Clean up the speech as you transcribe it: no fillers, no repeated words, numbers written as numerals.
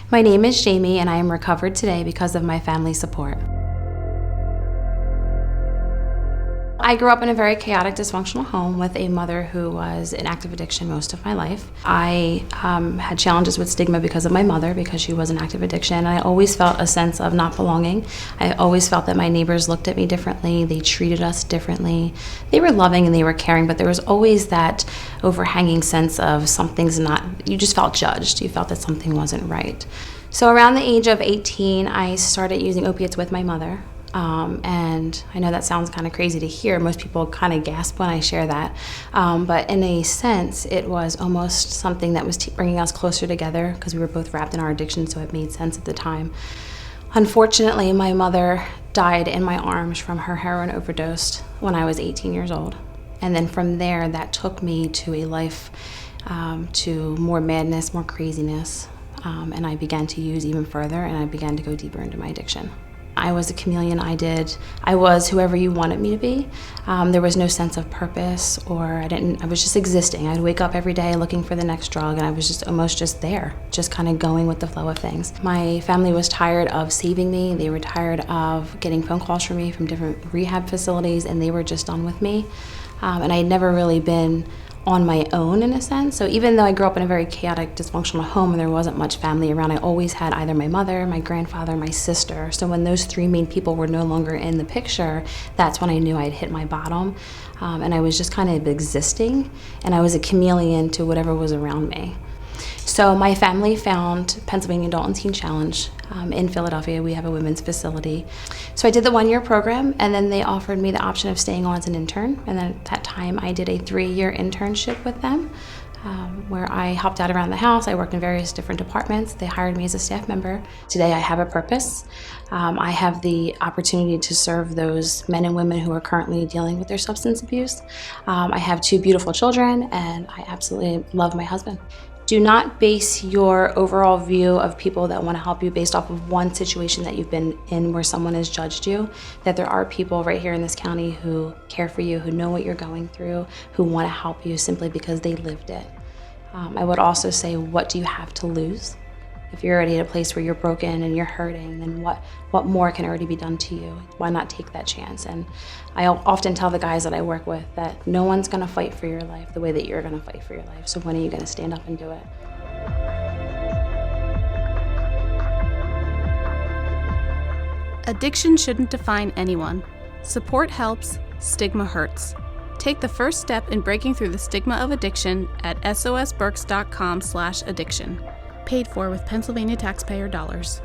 My name is Jamie, and I am recovered today because of my family support. I grew up in a very chaotic, dysfunctional home with a mother who was in active addiction most of my life. I had challenges with stigma because of my mother, because she was in active addiction. I always felt a sense of not belonging. I always felt that my neighbors looked at me differently. They treated us differently. They were loving and they were caring, but there was always that overhanging sense of something's not, you just felt judged. You felt that something wasn't right. So around the age of 18, I started using opiates with my mother. And I know that sounds kind of crazy to hear. Most people kind of gasp when I share that. But in a sense, it was almost something that was bringing us closer together because we were both wrapped in our addiction, so it made sense at the time. Unfortunately, my mother died in my arms from her heroin overdose when I was 18 years old. And then from there, that took me to a life, to more madness, more craziness. And I began to use even further, and I began to go deeper into my addiction. I was a chameleon. I was whoever you wanted me to be. There was no sense of purpose, or I was just existing. I'd wake up every day looking for the next drug, and I was just almost just there, just kind of going with the flow of things. My family was tired of saving me. They were tired of getting phone calls from me from different rehab facilities, and they were just done with me. And I had never really been on my own in a sense. So even though I grew up in a very chaotic, dysfunctional home and there wasn't much family around, I always had either my mother, my grandfather, my sister. So when those three main people were no longer in the picture, that's when I knew I'd hit my bottom. And I was just kind of existing, and I was a chameleon to whatever was around me. So my family found Pennsylvania Adult and Teen Challenge in Philadelphia. We have a women's facility. So I did the 1-year program, and then they offered me the option of staying on as an intern. And then at that time, I did a 3-year internship with them, where I helped out around the house. I worked in various different departments. They hired me as a staff member. Today I have a purpose. I have the opportunity to serve those men and women who are currently dealing with their substance abuse. I have 2 beautiful children, and I absolutely love my husband. Do not base your overall view of people that want to help you based off of one situation that you've been in where someone has judged you. That there are people right here in this county who care for you, who know what you're going through, who want to help you simply because they lived it. I would also say, what do you have to lose? If you're already at a place where you're broken and you're hurting, then what more can already be done to you? Why not take that chance? And I often tell the guys that I work with that no one's gonna fight for your life the way that you're gonna fight for your life. So when are you gonna stand up and do it? Addiction shouldn't define anyone. Support helps, stigma hurts. Take the first step in breaking through the stigma of addiction at sosberks.com/addiction. Paid for with Pennsylvania taxpayer dollars.